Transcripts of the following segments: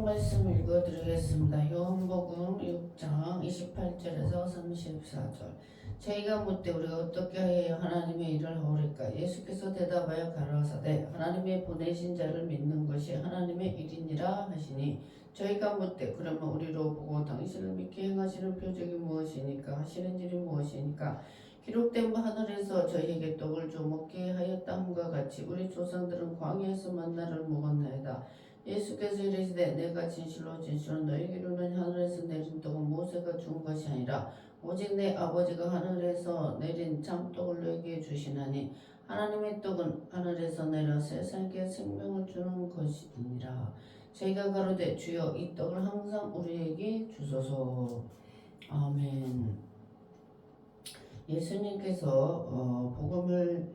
말씀 읽어드리겠습니다. 요한복음 6장 28절에서 34절. 저희가 묻되 우리가 어떻게 하여야 하나님의 일을 하오리까? 예수께서 대답하여 가라사대 하나님의 보내신 자를 믿는 것이 하나님의 일이니라 하시니, 저희가 묻되 그러면 우리로 보고 당신을 믿게 행하시는 표적이 무엇이니까? 하시는 일이 무엇이니까? 기록된 바 하늘에서 저희에게 떡을 줘 먹게 하였다함과 같이 우리 조상들은 광야에서 만나를 먹었나이다. 예수께서 이르시되 내가 진실로 너희에게 이르노니 하늘에서 내린 떡은 모세가 준 것이 아니라 오직 내 아버지가 하늘에서 내린 참떡을 너희에게 주시나니, 하나님의 떡은 하늘에서 내려 세상에 생명을 주는 것이니라. 저희가 가로되 주여 이 떡을 항상 우리에게 주소서. 아멘. 예수님께서 복음을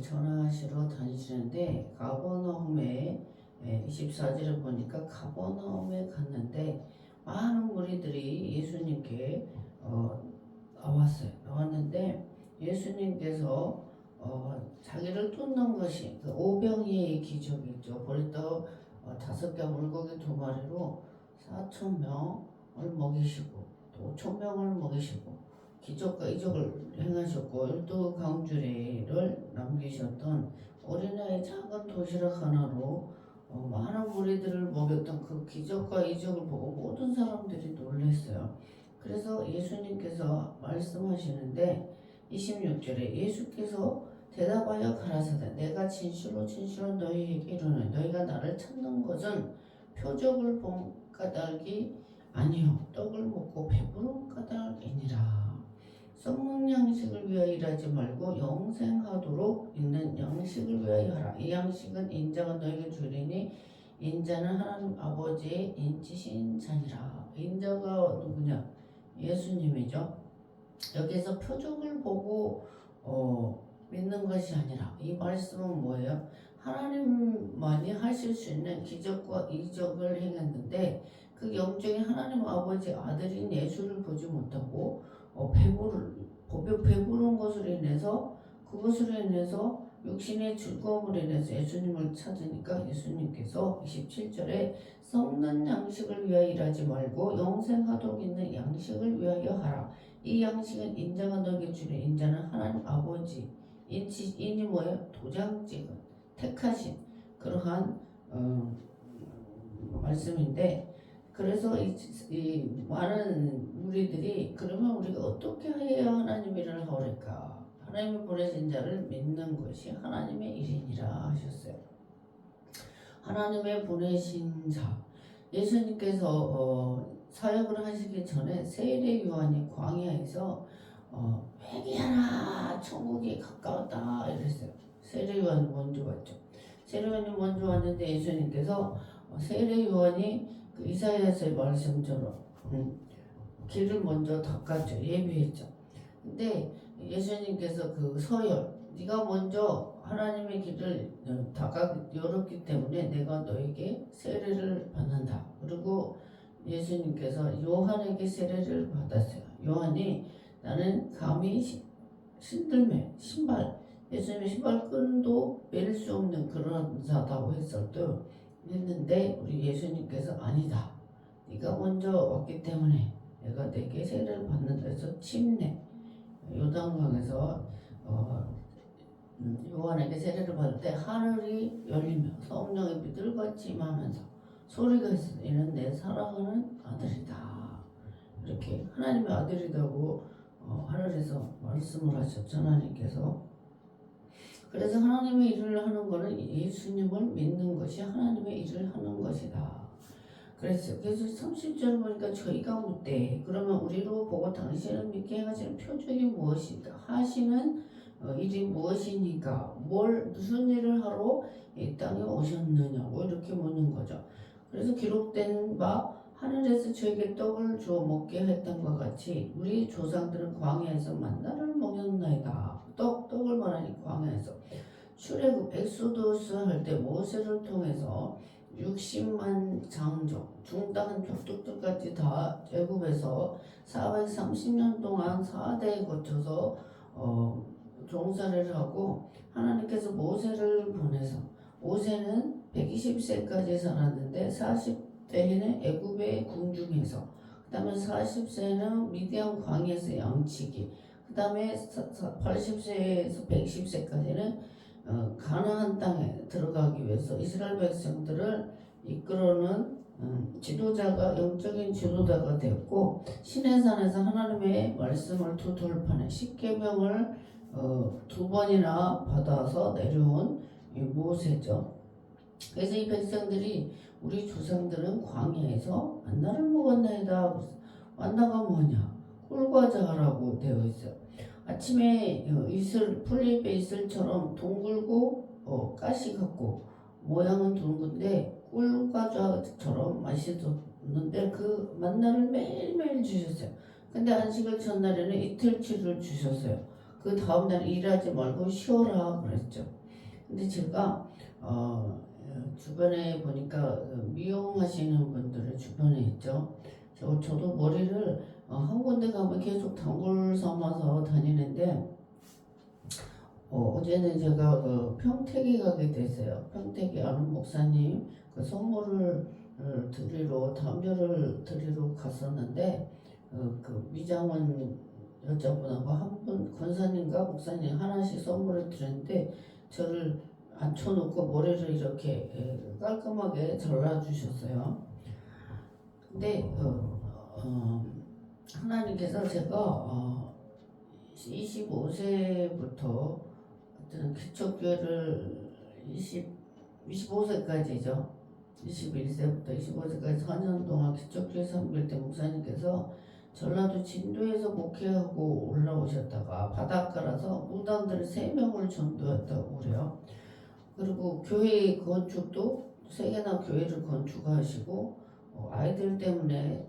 전하시러 다니시는데 가버나움에 24절을 보니까 가버나움에 갔는데 많은 무리들이 예수님께 나왔는데 예수님께서 자기를 쫓는 것이 그 오병이의 기적이죠. 보리떡 5개 물고기 2마리로 4,000명을 먹이시고 또 5,000명을 먹이시고 기적과 이적을 행하셨고 12 강주리를 남기셨던 어린아이 작은 도시락 하나로 많은 무리들을 먹였던 그 기적과 이적을 보고 모든 사람들이 놀랐어요. 그래서 예수님께서 말씀하시는데 26절에 예수께서 대답하여 가라사대 내가 진실로 너희에게 이르노니 너희가 나를 찾는 것은 표적을 본 까닭이 아니요 떡을 먹고 배부른 까닭이니라. 썩는 양식을 위하여 일하지 말고 영생하도록 있는 양식을 위하여 하라. 이 양식은 인자가 너에게 주리니 인자는 하나님 아버지의 인치신 자니라. 인자가 누구냐? 예수님이죠. 여기서 표적을 보고 믿는 것이 아니라 이 말씀은 뭐예요? 하나님만이 하실 수 있는 기적과 이적을 행했는데 그 영적인 하나님 아버지 아들인 예수를 보지 못하고 배부른 것으로 인해서 그것으로 인해서 육신의 즐거움으로 인해서 예수님을 찾으니까 예수님께서 27절에 썩는 양식을 위하여 일하지 말고 영생하도록 있는 양식을 위하여 하라. 이 양식은 인자가 너에게 주는 인자는 하나님 아버지 인이 뭐예요? 도장 찍은 택하신 그러한 말씀인데, 그래서 이 많은 무리들이 그러면 우리가 어떻게 해야 하나님 일을 하오리까? 하나님이 보내신 자를 믿는 것이 하나님의 일이니라 하셨어요. 하나님의 보내신 자, 예수님께서 사역을 하시기 전에 세례 요한이 광야에서 회개하라 천국이 가까웠다 이랬어요. 세례 요한이 먼저 왔죠. 세례 요한이 먼저 왔는데 예수님께서 세례 요한이 그 이사야서의 말씀처럼 길을 먼저 닦았죠. 예비했죠. 근데 예수님께서 그 서열, 네가 먼저 하나님의 길을 열었기 때문에 내가 너에게 세례를 받는다. 그리고 예수님께서 요한에게 세례를 받았어요. 요한이 나는 감히 신들매 신발, 예수님의 신발끈도 멜 수 없는 그런 자다고 했는데 우리 예수님께서 아니다. 네가 먼저 왔기 때문에 내가 내게 세례를 받는다 해서 침례 요단강에서 요한에게 세례를 받을 때 하늘이 열리며 성령이 비둘같이 임하면서 소리가 있어 이는 내 사랑하는 아들이다. 이렇게 하나님의 아들이라고 하늘에서 말씀을 하셨죠. 하나님께서. 그래서 하나님의 일을 하는 것은 예수님을 믿는 것이 하나님의 일을 하는 것이다. 그래서 30절 보니까 저희가 묻되 그러면 우리로 보고 당신을 믿게 행하시는 표적이 무엇이다 하시는 일이 무엇이니까 무슨 일을 하러 이 땅에 오셨느냐고 이렇게 묻는 거죠. 그래서 기록된 바 하늘에서 저에게 떡을 주어 먹게 했던 것 같이 우리 조상들은 광야에서 만나를 먹였나이다. 떡을 말하니 광야에서 출애굽 엑소더스 할 때 모세를 통해서 60만 장족 중당한 족속들까지 다 애굽에서 430년 동안 4대에 거쳐서 종살이를 하고 하나님께서 모세를 보내서 모세는 120세까지 살았는데 때에는 애굽의 궁중에서, 그 다음에 40세는 미디안 광야에서 양치기, 그 다음에 80세에서 110세까지는 가나안 땅에 들어가기 위해서 이스라엘 백성들을 이끌어는 지도자가, 영적인 지도자가 되었고, 시내산에서 하나님의 말씀을 두 돌판에 십계명을 두 번이나 받아서 내려온 모세죠. 그래서 이 백성들이 우리 조상들은 광야에서 만나를 먹었나이다. 만나가 뭐냐? 꿀과자라고 되어 있어요. 아침에 풀잎의 이슬처럼 둥글고 가시 같고 모양은 둥근데 꿀과자처럼 맛있었는데 그 만나를 매일매일 주셨어요. 근데 안식을 첫날에는 이틀치를 주셨어요. 그 다음날 일하지 말고 쉬어라 그랬죠. 근데 제가 주변에 보니까 미용하시는 분들의 주변에 있죠. 저도 머리를 한 군데 가면 계속 단골 삼아서 다니는데 어제는 제가 평택에 가게 됐어요. 평택에 아는 목사님 그 선물을 드리러, 담요를 드리러 갔었는데 그 미장원 여자분하고 한 분, 권사님과 목사님 하나씩 선물을 드렸는데 저를 앉혀놓고 머리를 이렇게 깔끔하게 잘라주셨어요. 근데 하나님께서 제가 25세부터 어떤 기초교회를 25세까지죠. 21세부터 25세까지 4년 동안 기초교회 섬길 때 목사님께서 전라도 진도에서 목회하고 올라오셨다가 바닷가라서 무당들 3명을 전도했다고 그래요. 그리고 교회 건축도 3개나 교회를 건축하시고 아이들 때문에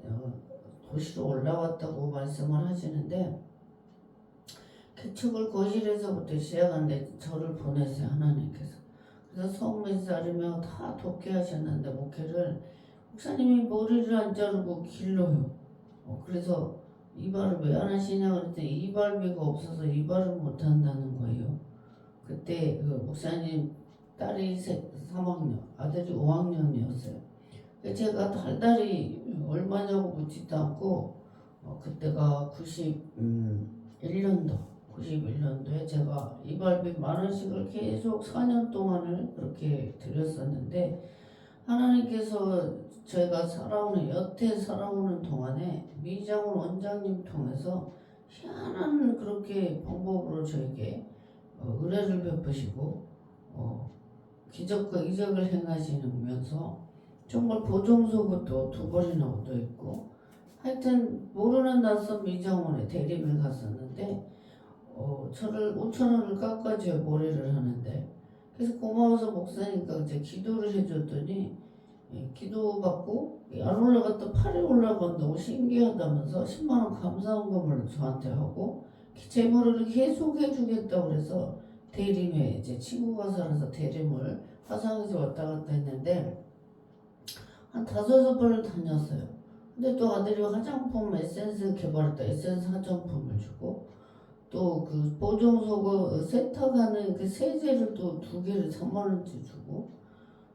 도시로 올라왔다고 말씀을 하시는데, 개척을 거실에서부터 시작하는데 저를 보냈어요, 하나님께서. 그래서 소문이 자르며 다 돕게 하셨는데 목회를 목사님이 머리를 안 자르고 길러요. 그래서 이발을 왜 안 하시냐 그랬더니 이발비가 없어서 이발을 못 한다는 거예요. 그때 그 목사님 딸이 3학년, 아들이 5학년이었어요. 제가 달달이 얼마냐고 묻지도 않고 그때가 91년도에 제가 이발비 10,000원씩을 계속 4년 동안을 그렇게 드렸었는데, 하나님께서 제가 여태 살아오는 동안에 미장원 원장님 통해서 희한한 그렇게 방법으로 저에게 은혜를 베푸시고 기적과 이적을 행하시면서 정말 보정소부터 2번이나 얻어있고, 하여튼 모르는 낯선 미장원에 대림에 갔었는데 저를 5,000원을 깎아줘요, 머리를 하는데. 그래서 고마워서 목사님과 이제 기도를 해줬더니 기도받고 안 올라갔다 8에 올라간다고 신기하다면서 10만원 감사원금을 저한테 하고 제 머리를 계속 해주겠다고 그래서 대림에, 이제 친구가 살아서 대림을 화성에서 왔다 갔다 했는데 한 5번을 다녔어요. 근데 또 아들이 화장품 에센스 개발했다. 에센스 화장품을 주고, 또 그 보정소 세탁하는 그 세제를 또 2개를 3만원치 주고,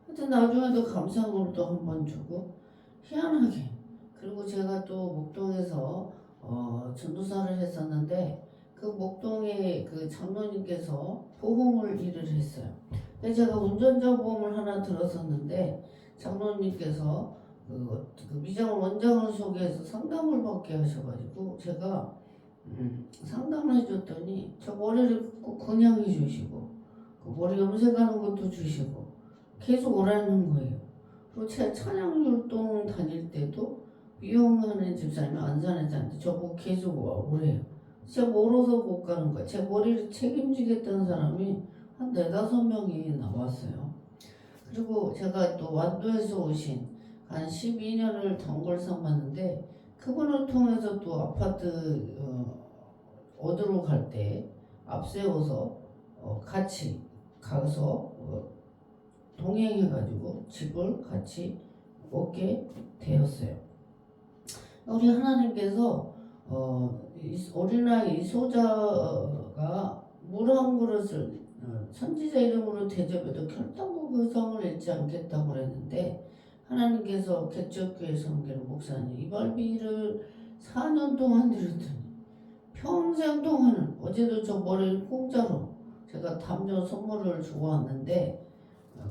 하여튼 나중에도 감사금을 또 1번 주고, 희한하게. 그리고 제가 또 목동에서 전도사를 했었는데 그 목동에 그 장로님께서 보험을 일을 했어요. 그래서 제가 운전자 보험을 하나 들었었는데 장로님께서 그 미장원 원장을 소개해서 상담을 받게 하셔가지고 제가 상담을 해줬더니 저 머리를 꼭 그냥 해주시고 그 머리 염색하는 것도 주시고 계속 오라는 거예요. 그리고 제가 찬양율동 다닐 때도 미용하는 집사님이 안산에 사는데 저보고 계속 오래요. 제가 멀어서 못 가는 거예요. 제 머리를 책임지겠다는 사람이 한 4-5명이 나왔어요. 그리고 제가 또 완도에서 오신 한 12년을 단골 삼았는데 그분을 통해서 또 아파트 얻으러 갈 때 앞세워서 같이 가서 동행해가지고 집을 같이 얻게 되었어요. 우리 하나님께서 어린아이 이소자가 물 한 그릇을 선지자 이름으로 대접해도 결단코 그 성을 잃지 않겠다고 그랬는데 하나님께서 개척교회 섬기는 목사님 이발비를 4년 동안 드렸더니 평생 동안은 어제도 저 머리를 공짜로 제가 담요 선물을 주고 왔는데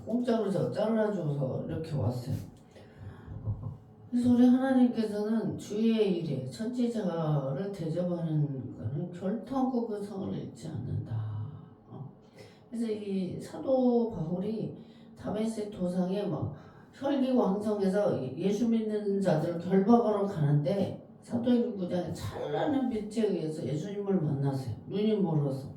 공짜로 저 잘라줘서 이렇게 왔어요. 그래서 우리 하나님께서는 주의 일에 천지자를 대접하는 것은 결탄코 그 성을 잃지 않는다. 그래서 이 사도 바울이 다메섹 도상에 막 혈기왕성해서 예수 믿는 자들을 결박하러 가는데 사도행전 9장에 찬란한 빛에 의해서 예수님을 만나세요. 눈이 멀어서.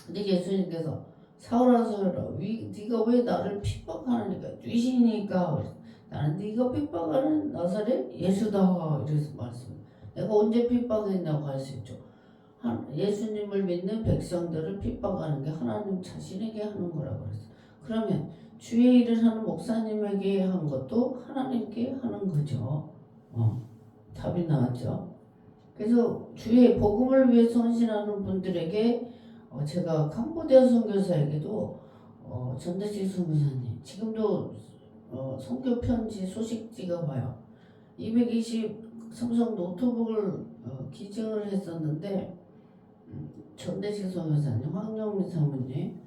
근데 예수님께서 사울아 사울아 네가 왜 나를 핍박하느니까 뛰시니까 나는 네가 핍박하는 나사렛 예수다 이래서 말씀. 내가 언제 핍박했냐고 할 수 있죠. 예수님을 믿는 백성들을 핍박하는 게 하나님 자신에게 하는 거라고 그랬어. 그러면 주의 일을 하는 목사님에게 한 것도 하나님께 하는 거죠. 답이 나왔죠. 그래서 주의 복음을 위해 헌신하는 분들에게 제가 캄보디아 선교사에게도 전대식 선교사님 지금도 선교 편지 소식지가 와요. 220 삼성 노트북을 기증을 했었는데 전대식 선교사님, 황영미 사모님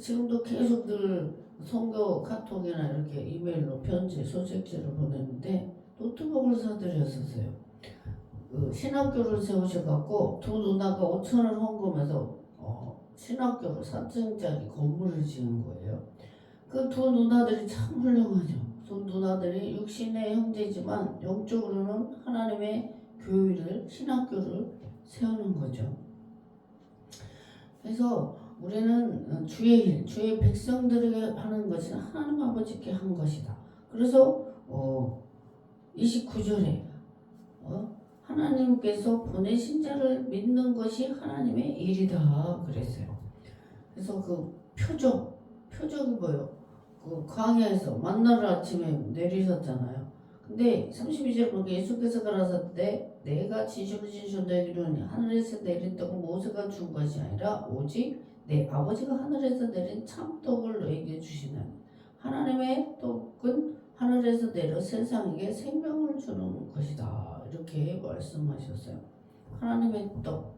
지금도 계속 늘 선교 카톡이나 이렇게 이메일로 편지 소식지를 보냈는데 노트북을 사드렸었어요. 신학교를 세우셔갖고 두 누나가 5천을 헌금해서 신학교를 4층짜리 건물을 지은 거예요. 그 두 누나들이 참 훌륭하죠. 두 누나들이 육신의 형제지만 영적으로는 하나님의 교회를 신학교를 세우는 거죠. 그래서 우리는 주의 일, 주의 백성들에게 하는 것은 하나님 아버지께 한 것이다. 그래서 29절에 하나님께서 보내신 자를 믿는 것이 하나님의 일이다 그랬어요. 그래서 그 표적이 뭐예요? 그 광야에서 만나를 아침에 내리셨잖아요. 근데 32절 보니까 예수께서 가라사대 내가 진실로 너에게 이르노니 하늘에서 내린 떡은 모세가 준 것이 아니라 오직 내 아버지가 하늘에서 내린 참떡을 너에게 주시나니 하나님의 떡은 하늘에서 내려 세상에게 생명을 주는 것이다. 이렇게 말씀하셨어요. 하나님의 떡.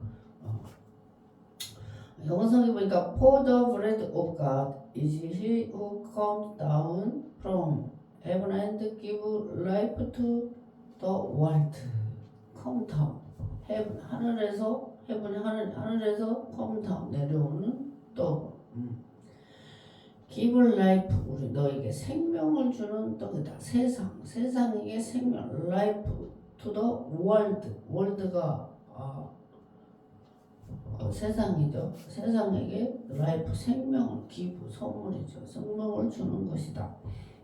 영성에 보니까 For the bread of God is he who comes down from heaven and give life to the world. Come down. heaven, 하늘에서 하늘에서 come down 내려오는 떡. Give life 우리 너에게 생명을 주는 떡이다. 세상에게 생명 life to the world. world가 세상이죠. 세상에게 라이프 생명을 기부 선물이죠. 생명을 주는 것이다.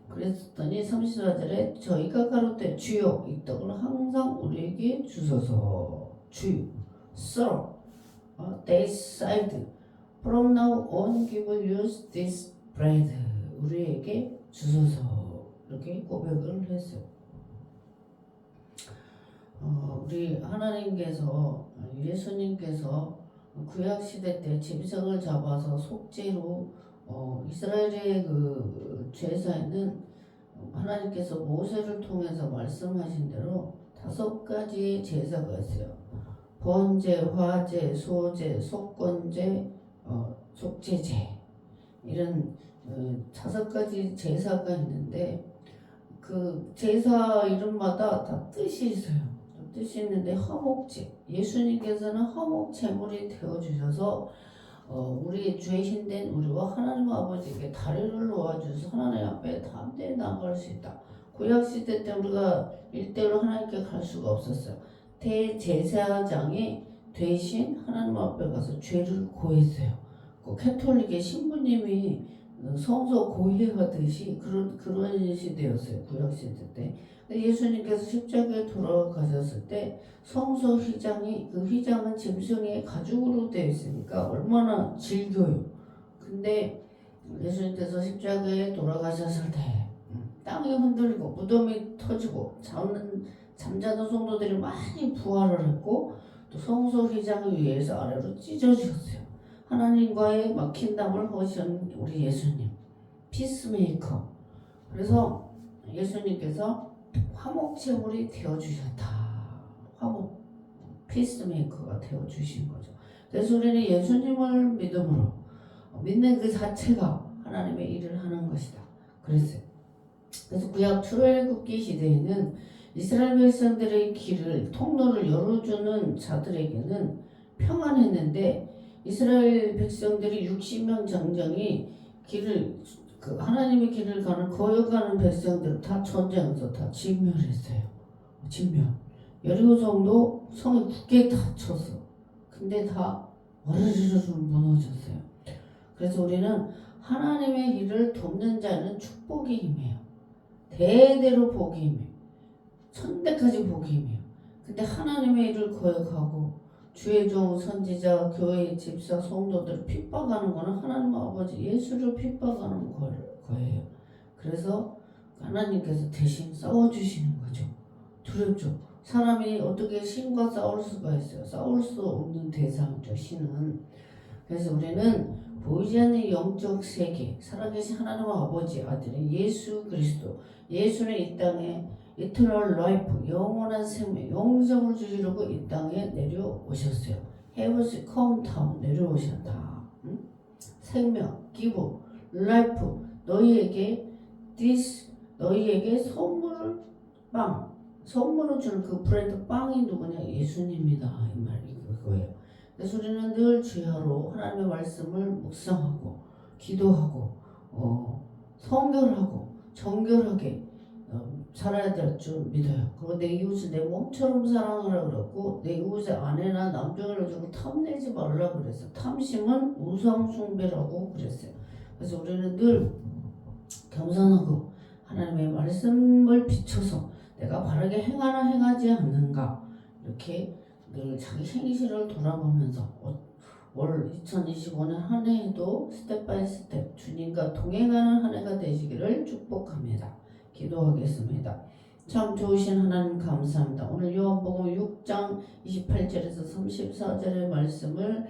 그랬더니 34절에 저희가 가로되 주여 이 떡을 항상 우리에게 주소서. 주여 Sir they said from now on give us this bread 우리에게 주소서. 이렇게 고백을 했어요. 우리 하나님께서 예수님께서 구약시대 때 짐승을 잡아서 속죄로 이스라엘의 그 제사에는 하나님께서 모세를 통해서 말씀하신 대로 5가지의 제사가 있어요. 번제, 화제, 소제, 속건제, 속죄제 이런 5가지 제사가 있는데 그 제사 이름마다 다 뜻이 있어요. 뜻이 있는데 화목제 예수님께서는 화목 제물이 되어주셔서 우리 죄신된 우리와 하나님 아버지께 다리를 놓아주셔서 하나님 앞에 담대히 나아갈 수 있다. 구약시대 때 우리가 일대로 하나님께 갈 수가 없었어요. 대제사장이 대신 하나님 앞에 가서 죄를 고했어요. 그 캐톨릭의 신부님이 성서 고해하듯이 그런 시대였어요. 구약시대 때. 예수님께서 십자가에 돌아가셨을 때 성소 휘장이 그 휘장은 짐승의 가죽으로 되어 있으니까 얼마나 질겨요. 근데 예수님께서 십자가에 돌아가셨을 때 땅이 흔들리고 무덤이 터지고 잠자는 성도들이 많이 부활을 했고 또 성소 휘장 위에서 아래로 찢어졌어요. 하나님과의 막힌 담을 허신 우리 예수님 피스메이커. 그래서 예수님께서 화목제물이 되어주셨다. 화목 피스메이커가 되어주신 거죠. 그래서 우리는 예수님을 믿음으로 믿는 그 자체가 하나님의 일을 하는 것이다. 그랬어요. 그래서 구약 출애굽기 시대에는 이스라엘 백성들의 길을 통로를 열어주는 자들에게는 평안했는데 이스라엘 백성들이 60명 장정이 길을 하나님의 길을 가는 거역하는 백성들 다 전쟁에서 다 진멸했어요. 진멸. 여리고성도 성이 굳게 닫혔어. 근데 다 와르르르 무너졌어요. 그래서 우리는 하나님의 일을 돕는 자는 축복의 힘이에요. 대대로 복의 힘이에요. 천대까지 복의 힘이에요. 근데 하나님의 일을 거역하고 주의 종 선지자 교회 집사 성도들 핍박하는 거는 하나님 아버지 예수를 핍박하는 거예요. 그래서 하나님께서 대신 싸워주시는 거죠. 두렵죠. 사람이 어떻게 신과 싸울 수가 있어요. 싸울 수 없는 대상이죠. 신은. 그래서 우리는 보이지 않는 영적 세계 살아계신 하나님 아버지 아들인 예수 그리스도 예수는 이 땅에 이터널 라이프 영원한 생명 영생을 주시려고 이 땅에 내려오셨어요. Heaven's come down 내려오셨다. 응? 생명, 기부, 라이프 너희에게 선물을 선물을 주는 그 브랜드 빵이 누구냐? 예수님이다. 이 말이 그거예요. 그래서 우리는 늘 주야로 하나님의 말씀을 묵상하고 기도하고 성결하고 정결하게 살아야 될 줄 믿어요. 그리고 내 이웃을 내 몸처럼 사랑하라 그랬고 내 이웃의 아내나 남편을 주고 탐내지 말라 그랬어요. 탐심은 우상 숭배라고 그랬어요. 그래서 우리는 늘 겸손하고 하나님의 말씀을 비춰서 내가 바르게 행하나 행하지 않는가 이렇게 늘 자기 행실을 돌아보면서 올 2025년 한 해에도 스텝 바이 스텝 주님과 동행하는 한 해가 되시기를 축복합니다. 기도하겠습니다. 참 좋으신 하나님 감사합니다. 오늘 요한복음 6장 28절에서 34절의 말씀을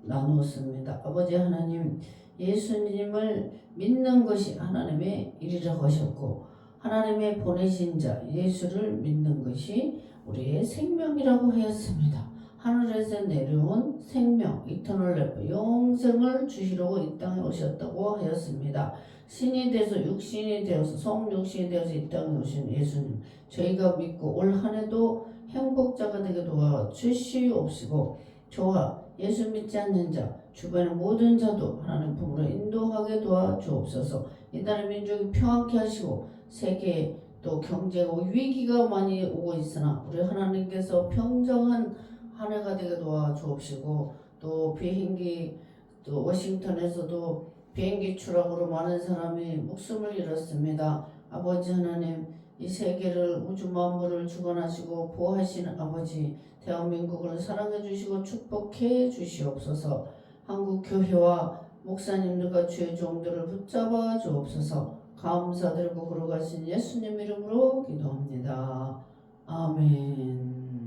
나누었습니다. 아버지 하나님 예수님을 믿는 것이 하나님의 일이라고 하셨고 하나님의 보내신 자 예수를 믿는 것이 우리의 생명이라고 하였습니다. 하늘에서 내려온 생명, 이터널 라이프, 영생을 주시려고 이 땅에 오셨다고 하였습니다. 신이 되어서 육신이 되어서 성육신이 되어서 이 땅에 오신 예수님 저희가 믿고 올 한 해도 행복자가 되게 도와주시옵시고 저와 예수 믿지 않는 자 주변의 모든 자도 하나님 품으로 인도하게 도와주옵소서. 이 나라 민족이 평안케 하시고 세계에 또 경제가 위기가 많이 오고 있으나 우리 하나님께서 평정한 한 해가 되게 도와주옵시고 또 비행기 또 워싱턴에서도 비행기 추락으로 많은 사람이 목숨을 잃었습니다. 아버지 하나님 이 세계를 우주 만물을 주관하시고 보호하시는 아버지 대한민국을 사랑해 주시고 축복해 주시옵소서. 한국 교회와 목사님들과 주의 종들을 붙잡아 주옵소서. 감사드리고 걸어가신 예수님 이름으로 기도합니다. 아멘.